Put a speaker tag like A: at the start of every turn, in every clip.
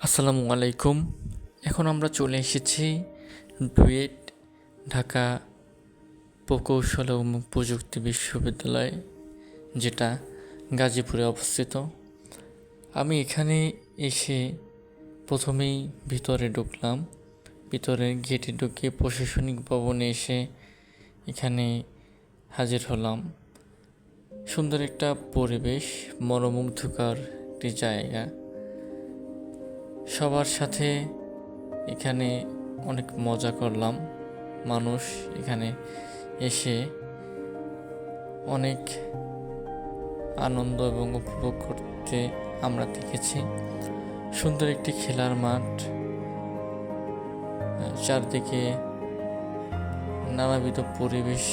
A: আসসালামু আলাইকুম। এখন আমরা চলে এসেছি ডুয়েট ঢাকা প্রকৌশল ও প্রযুক্তি বিশ্ববিদ্যালয়, যেটা গাজীপুরে অবস্থিত। আমি এখানে এসে প্রথমেই ভিতরে ঢুকলাম। ভিতরে গেটে ঢুকে প্রশাসনিক ভবনে এসে এখানে হাজির হলাম। সুন্দর একটা পরিবেশ, মনোমুগ্ধকর একটি জায়গা। সবার সাথে এখানে অনেক মজা করলাম। মানুষ এখানে এসে অনেক আনন্দ এবং উপভোগ করতে আমরা দেখেছি। সুন্দর একটি খেলার মাঠ, চারদিকে নানাবিধ পরিবেশ,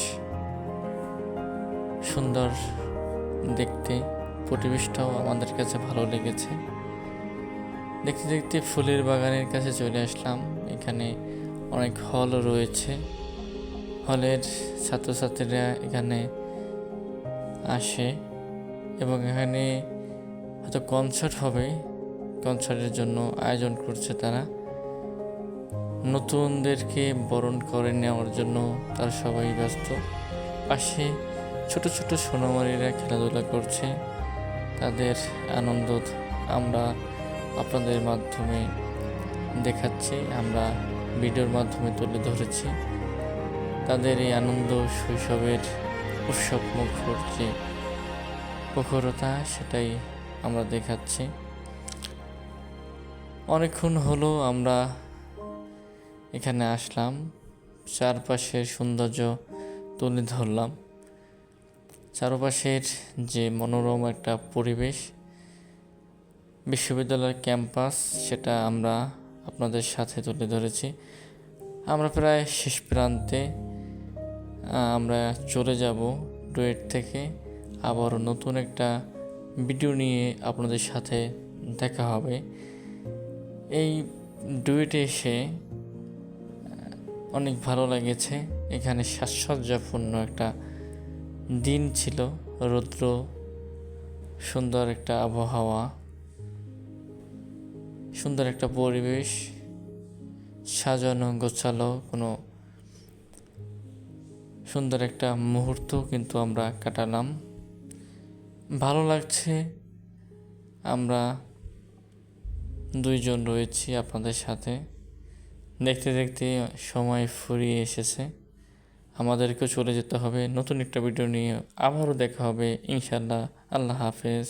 A: সুন্দর দেখতে। পরিবেশটাও আমাদের কাছে ভালো লেগেছে। দেখতে দেখতে ফুলের বাগানের কাছে চলে আসলাম। এখানে অনেক হল রয়েছে। হলের ছাত্রছাত্রীরা এখানে আসে এবং এখানে হয়তো কনসার্ট হবে, কনসার্টের জন্য আয়োজন করছে তারা। নতুনদেরকে বরণ করে নেওয়ার জন্য তারা সবাই ব্যস্ত। পাশে ছোট ছোট সোনামণিরা খেলাধুলা করছে। তাদের আনন্দ আমরা আপনাদের মাধ্যমে দেখাচ্ছি, আমরা ভিডিওর মাধ্যমে তুলে ধরেছি। তাদের এই আনন্দ, শৈশবের উৎসব মুখর যে প্রখরতা, সেটাই আমরা দেখাচ্ছি। অনেকক্ষণ হলো আমরা এখানে আসলাম, চারপাশের সৌন্দর্য তুলে ধরলাম। চারপাশের যে মনোরম একটা পরিবেশ, বিশ্ববিদ্যালয়ের ক্যাম্পাস, সেটা আমরা আপনাদের সাথে তুলে ধরেছি। আমরা প্রায় শেষ প্রান্তে, আমরা চলে যাব ডুয়েট থেকে। আবার নতুন একটা ভিডিও নিয়ে আপনাদের সাথে দেখা হবে। এই ডুয়েটে এসে অনেক ভালো লেগেছে। এখানে সাজসজ্জাপূর্ণ একটা দিন ছিল, রৌদ্র, সুন্দর একটা আবহাওয়া, সুন্দর একটা পরিবেশ, সাজানো গোছালো কোনো সুন্দর একটা মুহূর্ত কিন্তু আমরা কাটালাম। ভালো লাগছে। আমরা দুইজন রয়েছি আপনাদের সাথে। দেখতে দেখতে সময় ফুরিয়ে এসেছে, আমাদেরকেও চলে যেতে হবে। নতুন একটা ভিডিও নিয়ে আবারও দেখা হবে ইনশাল্লাহ। আল্লাহ হাফেজ।